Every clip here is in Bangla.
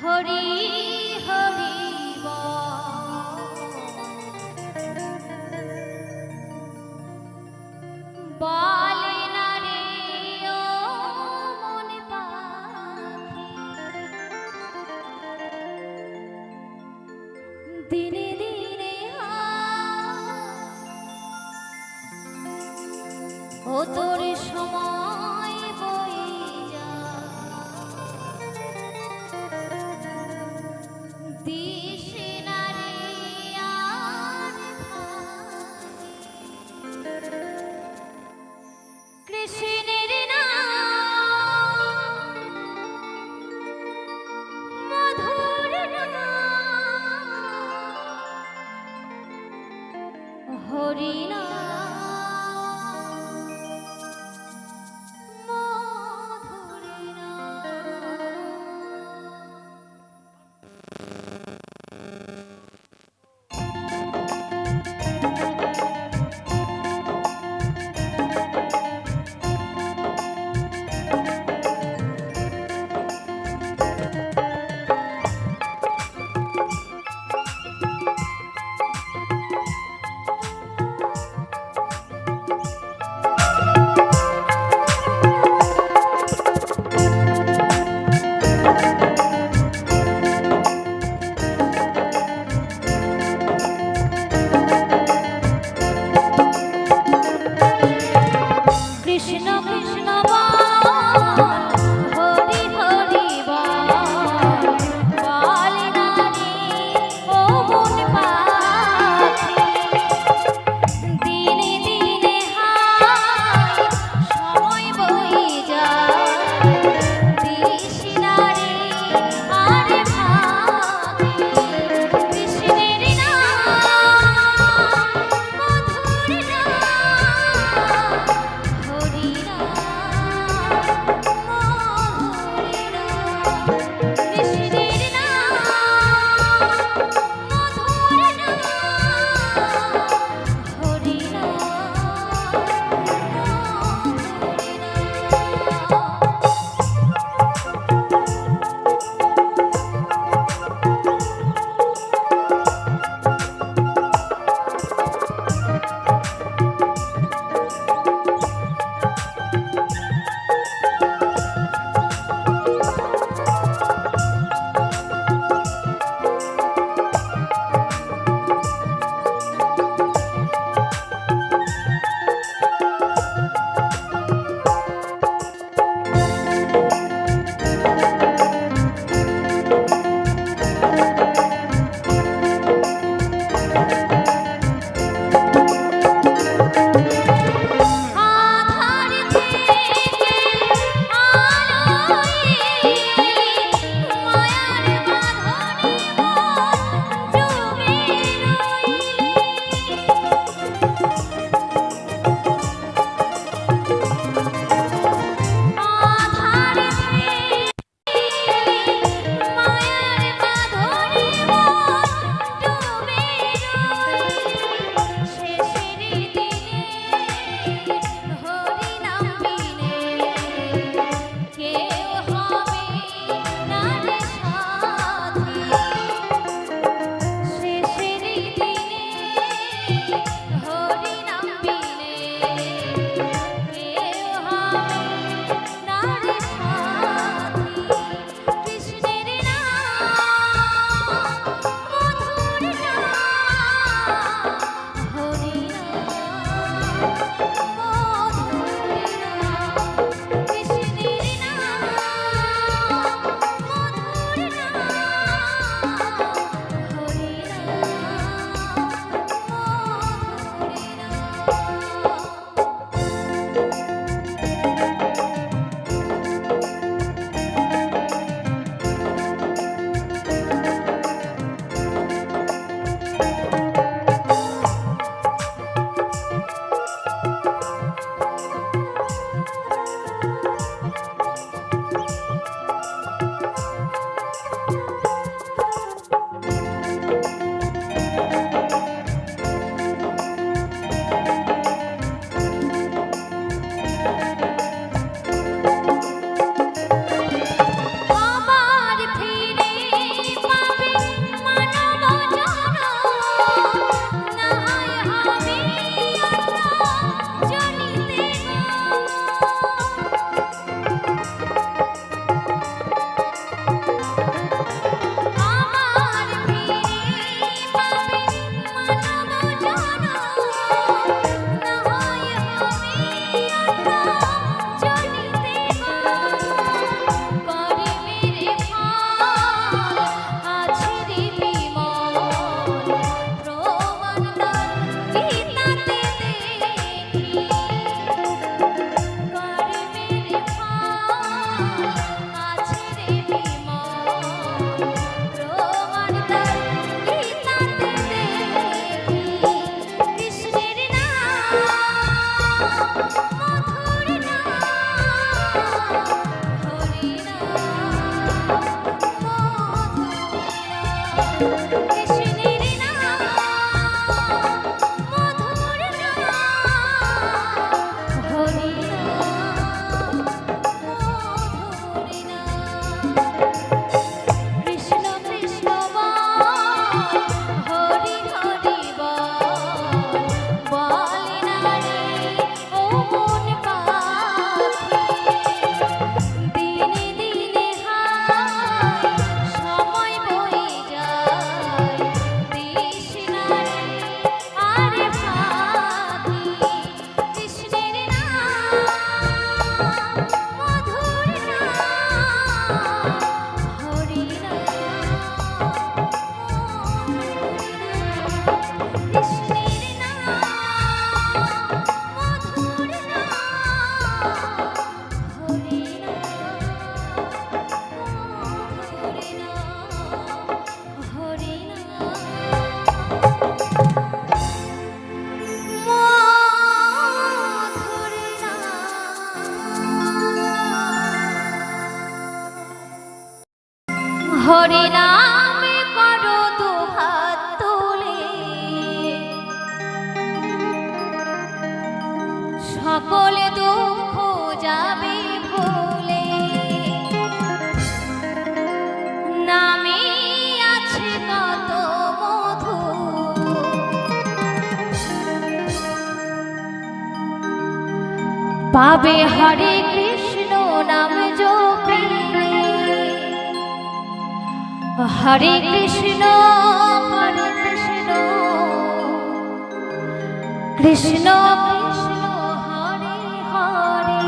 হরি হরি বলে না রে ও মন পাখি, দিনে দিনে ও তোর সময় বই যা, দিশে না রে আর কৃষ্ণের নাম মধুর নাম, হরি নাম মধুর নাম। হরি নামে করো দুহাত তুলে, সকল দুঃখ যাবে ভুলে। নামে আছে কত মধু, পাবে হরে কৃষ্ণ নাম জপিলে। হরে কৃষ্ণ কৃষ্ণ কৃষ্ণ হরে হরে,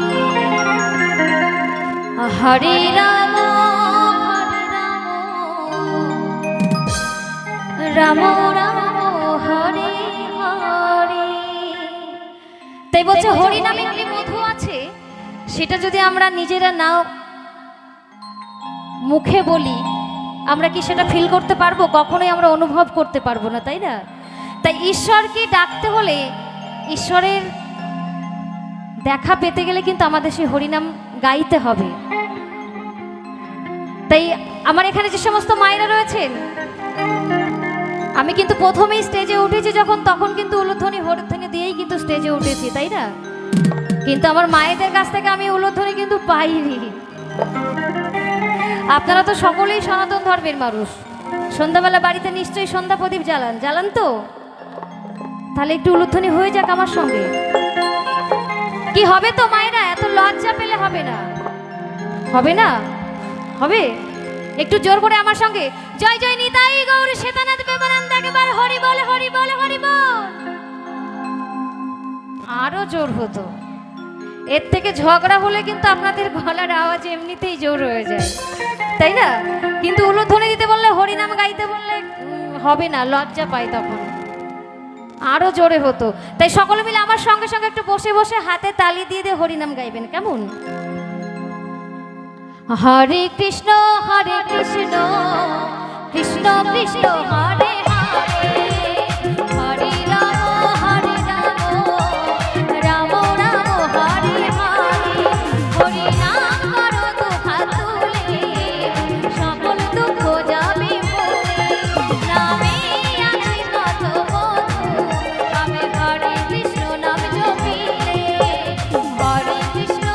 হরে রাম রাম রাম হরে হরে। তাই বলছে হরি নামে কি মধু আছে, সেটা যদি আমরা নিজেরা না মুখে বলি, আমরা কি সেটা ফিল করতে পারবো? কখনোই আমরা অনুভব করতে পারবো না, তাই না? তাই ঈশ্বরকে ডাকতে হলে, ঈশ্বরের দেখা পেতে গেলে কিন্তু আমাদের সেই হরিনাম গাইতে হবে। তাই আমার এখানে যে সমস্ত মায়েরা রয়েছেন, আমি কিন্তু প্রথমেই স্টেজে উঠেছি যখন, তখন কিন্তু উলুধ্বনি হরিধ্বনি দিয়েই কিন্তু স্টেজে উঠেছি, তাই না? কিন্তু আমার মায়েদের কাছ থেকে আমি উলুধ্বনি কিন্তু পাইনি। আপনারা তো সকলেই সনাতন ধর্মের মানুষ, সন্ধ্যাবেলা বাড়িতে নিশ্চয়ই সন্ধ্যা প্রদীপ জ্বালান তো? তাহলে একটু উলুধ্বনি হয়ে যাক আমার সঙ্গে। কি হবে তো মায়েরা? এত লজ্জা পেলে হবে না, হবে না? হবে? একটু জোর করে আমার সঙ্গে জয় জয় নিতাই গৌর শ্বেতানাথ প্রেমানন্দ, একবার হরি বল হরি বল হরি বল। আরো জোর হতো। এর থেকে ঝগড়া হলে কিন্তু আপনাদের গলার আওয়াজ এমনিতেই জোর হয়ে যায়, তাই না? কিন্তু উলুধ্বনি দিতে বললে, হরিনাম গাইতে বললে হবে না, লজ্জা পাই তখন। আরো জোরে হতো। তাই সকলে মিলে আমার সঙ্গে সঙ্গে একটু বসে বসে হাতে তালি দিয়ে দিয়ে হরিনাম গাইবেন, কেমন? হরে কৃষ্ণ কৃষ্ণ কৃষ্ণ হরে হরে, হরে রাম রাম রাম হরে হরে। হরি নাম করো দুহাত তুলে, সকল দুঃখ যাবে ভুলে। নামে আছে কত মধু, পাবে হরে কৃষ্ণ নাম জপিলে। হরে কৃষ্ণ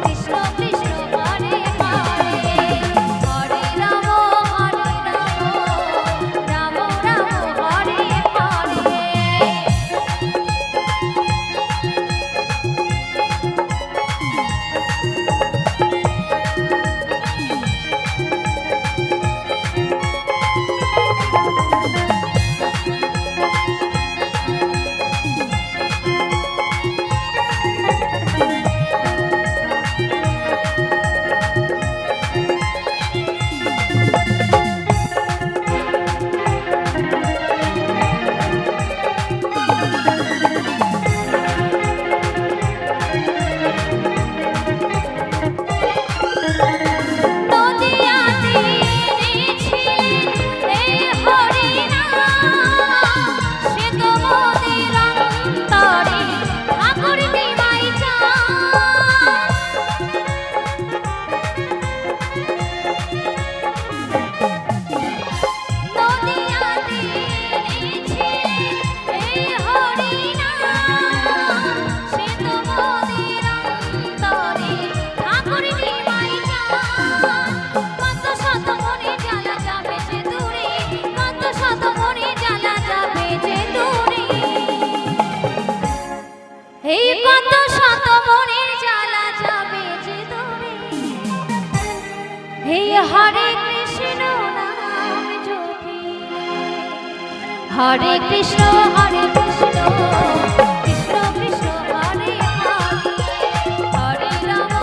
কৃষ্ণ কৃষ্ণ হরে হরে, হরে রাম রাম রাম হরে হরে। এই কত শত মনের জ্বালা যাবে যে দূরে, এই হরে কৃষ্ণ নাম জপিলে। হরে কৃষ্ণ কৃষ্ণ কৃষ্ণ হরে হরে, হরে রাম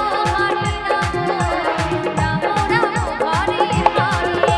রাম রাম হরে হরে।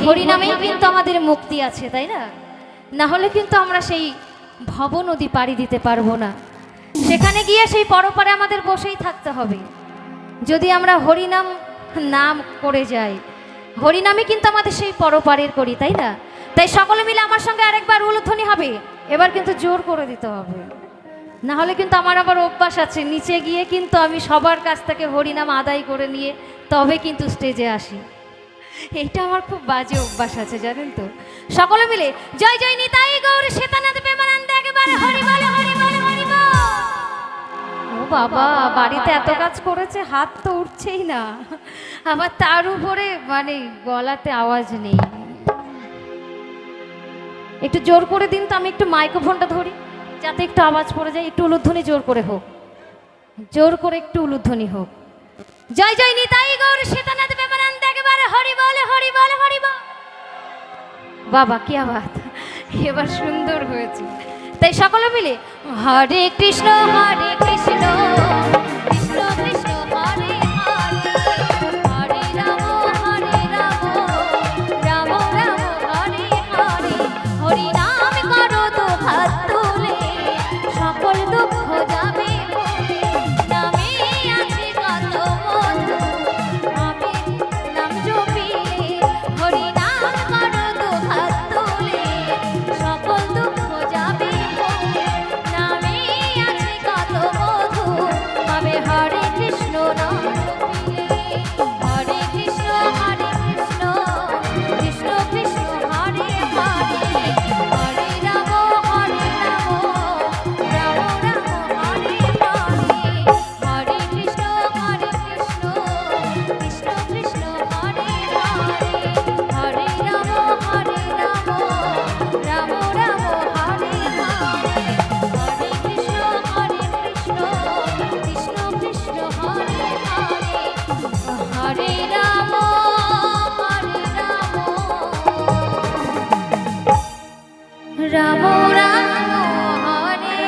হরিনামেই কিন্তু আমাদের মুক্তি আছে, তাই না? না হলে কিন্তু আমরা সেই ভব নদী পাড়ি দিতে পারবো না। সেখানে গিয়ে সেই পরপারে আমাদের বসেই থাকতে হবে। যদি আমরা হরিনাম নাম করে যাই, হরিনামে কিন্তু আমাদের সেই পরপারের করি, তাই না? তাই সকলে মিলে আমার সঙ্গে আরেকবার উলুধ্বনি হবে। এবার কিন্তু জোর করে দিতে হবে, না হলে কিন্তু আমার আবার অভ্যাস আছে, নিচে গিয়ে কিন্তু আমি সবার কাছ থেকে হরিনাম আদায় করে নিয়ে তবে কিন্তু স্টেজে আসি। এইটা আমার খুব বাজে অভ্যাস আছে, জানেন তো। সকলে মিলে জয় জয় নিতাই গৌর শ্বেতানাথ প্রেমানন্দ একেবারে হরি বল হরি বল হরি বল। ও বাবা, বাড়িতে এত কাজ করেছে, হাত তো উঠছেই না, আবার তার উপরে মানে গলাতে আওয়াজ নেই। একটু জোর করে দিন তো, আমি একটু মাইক্রোফোনটা ধরি যাতে একটু আওয়াজ পড়ে যায়। একটু উলুধ্বনি জোর করে হোক, জোর করে একটু উলুধ্বনি হোক। জয় জয় নিতাই গৌর শ্বেতানাথ প্রেমানন্দ একেবারে হরি বল হরি বল হরি বল। বাবা কি আওয়াজ, এবার সুন্দর হয়েছে। তাই সকলে মিলে হরে কৃষ্ণ কৃষ্ণ কৃষ্ণ কৃষ্ণ হরে হরে, হরে রাম রাম রাম হরে হরে। হরি নাম করো তো হাত তুলে, সকল দুঃখ যাবে বলে। নামে আছে কত মধু, আমি নাম জপিলে। হরি নাম করো তো হাত তুলে, সকল দুঃখ যাবে বলে। নামে আছে কত মধু, আমি হরে কৃষ্ণ নাম জপিলে। হরে কৃষ্ণ কৃষ্ণ কৃষ্ণ হরে হরে, হরে রাম রাম রাম হরে হরে। হরে কৃষ্ণ কৃষ্ণ কৃষ্ণ হরে হরে, হরে রাম রাম রাম হরে হরে। হরে কৃষ্ণ কৃষ্ণ কৃষ্ণ হরে হরে, হরে রাম রাম রাম হরে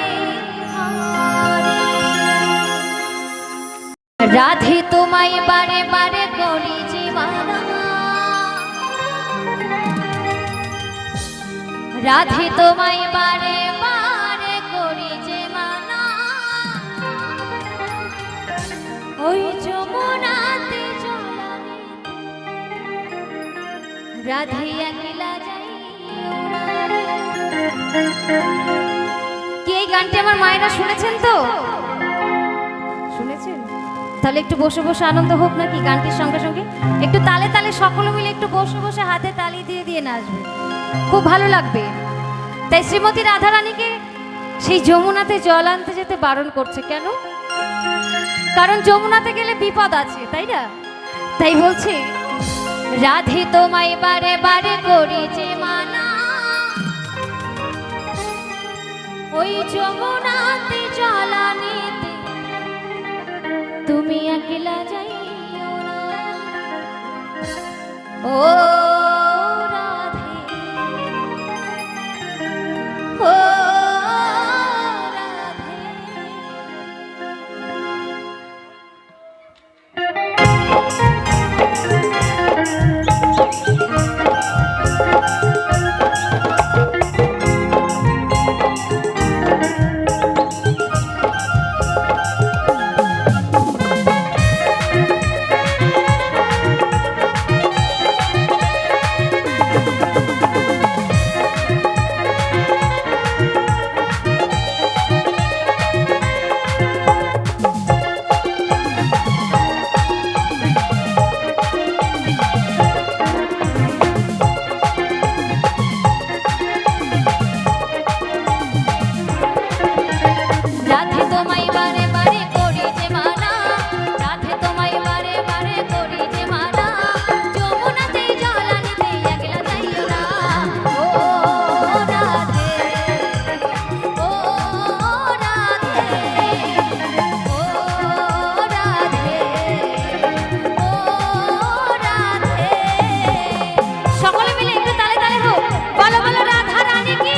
হরে। রাধে তোমায় বারে বারে করি যে মানা, রাধে তোমায় বারে বারে করি যে মানা। ওই যমুনাতে জলানে রাধে একলা যাইও না। কি এই গানটি আমার মায়েরা শুনেছেন তো? শুনেছেন? তাহলে একটু বসে বসে আনন্দ হোক নাকি গানটির সঙ্গে সঙ্গে? একটু তালে তালে সকলে মিলে একটু বসে বসে হাতে তালি দিয়ে দিয়ে নাচবে, খুব ভালো লাগবে। তাই শ্রীমতী রাধারানীকে সেই যমুনাতে জল আনতে যেতে বারণ করছে কেন? কারণ যমুনাতে গেলে বিপদ আছে, তাই না? তাই বলছে রাধে তোমায় বারে বারে করি যে মানা, ওই যমুনাতে জল আনিতে তুমি একলা যাইও না। ও রাধে, ও সকলে মিলে একটু তালে তালে হোক, বলো বলো রাধা রানী কি।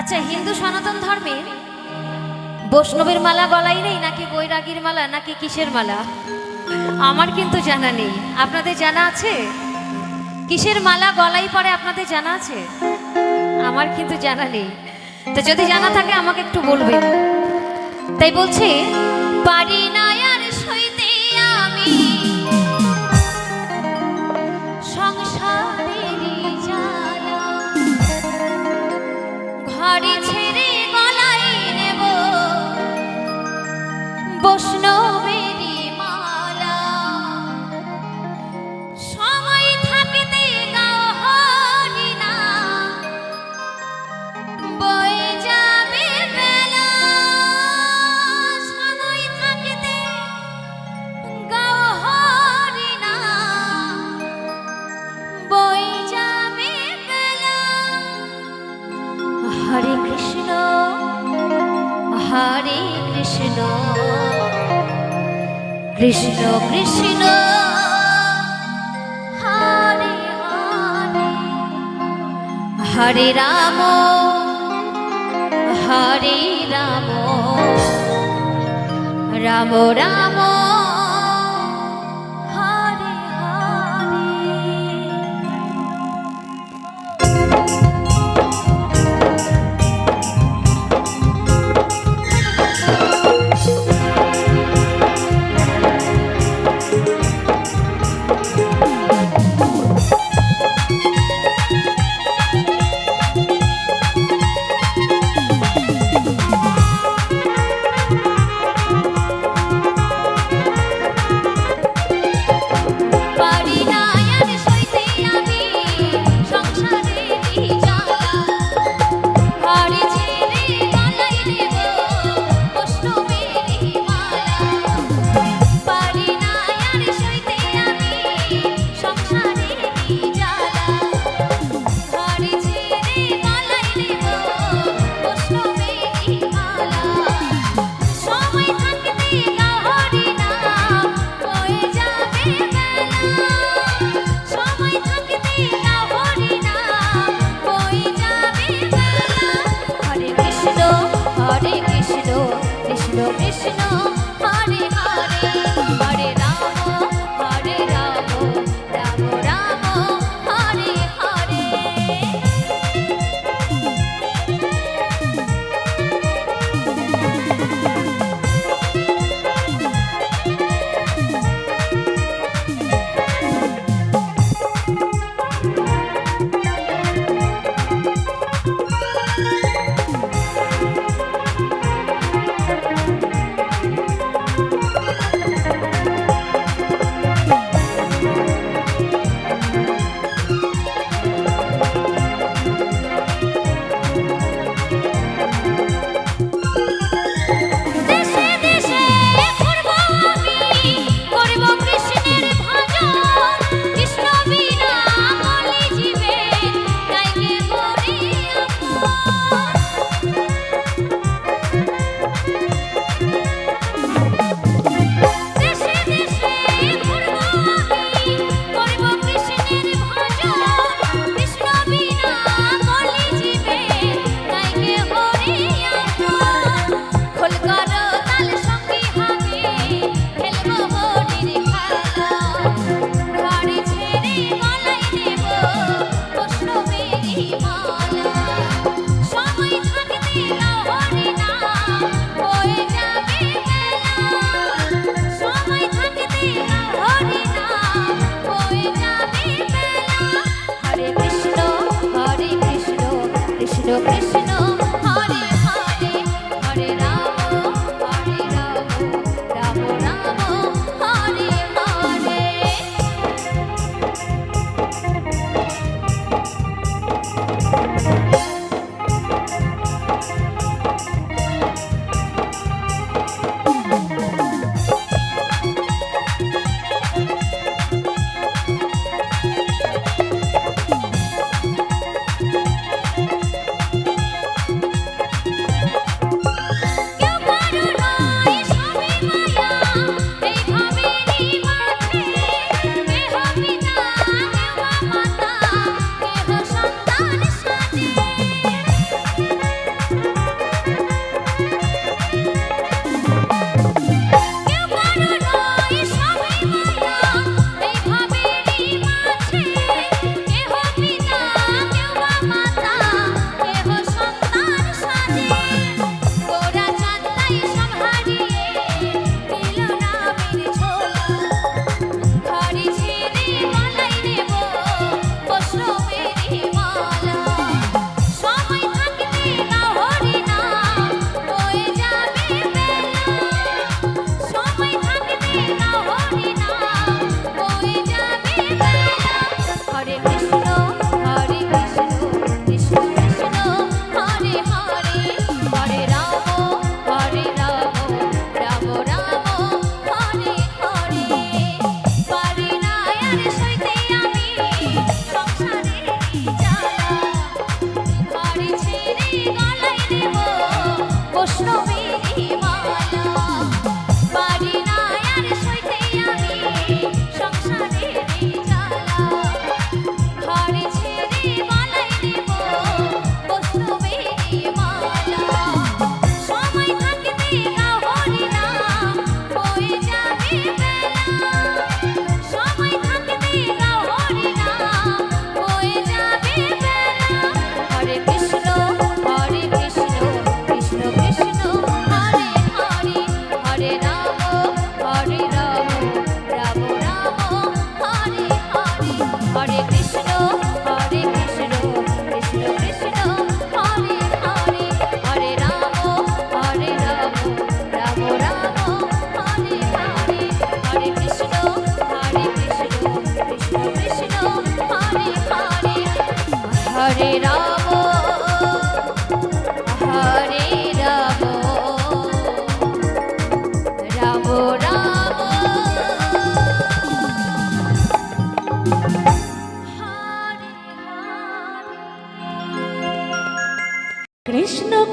আচ্ছা, হিন্দু সনাতন ধর্মের বৈষ্ণবের মালা গলায় নেই নাকি বৈরাগীর মালা নাকি কিসের মালা? আমার কিন্তু জানা নেই। আপনাদের জানা আছে কিসের মালা গলায় পরে? আপনাদের জানা আছে? আমার কিন্তু জানা নেই। তো যদি জানা থাকে আমাকে একটু বলবেন। তাই বলছে, পারি না আর সইতে আমি সংসারেরই জ্বালা, ঘরে ছেড়ে গলায় নেব বৈষ্ণবেরই মালা। সময় থাকতে গাও হরি নাম, বয়ে যাবে বেলা। সময় থাকতে গাও হরি নাম, বয়ে যাবে বেলা। হরে কৃষ্ণ হরে কৃষ্ণ, কৃষ্ণ কৃষ্ণ হরে হরে, হরে রাম হরে রাম, রাম রাম হরে হরে।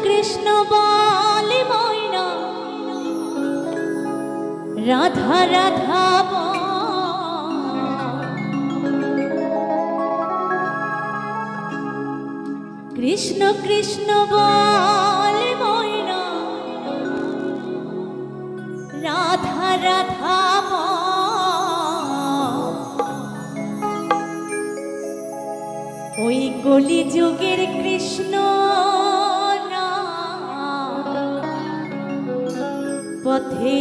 কৃষ্ণ বলে ময়না, রাধা রাধা কৃষ্ণ কৃষ্ণ বলে ময়না, রাধা রাধা ওই কলি যুগের কৃষ্ণ পথে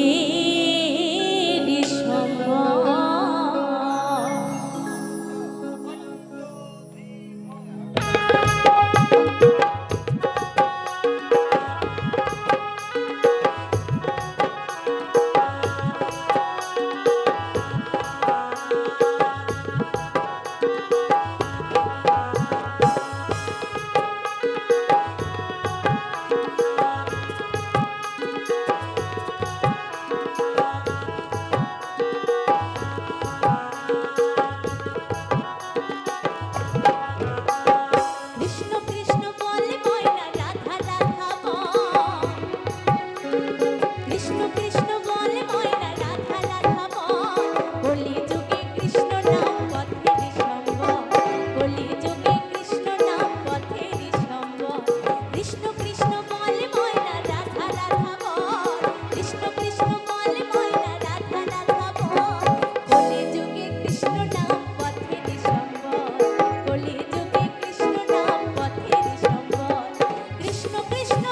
কৃষ্ণ কৃষ্ণ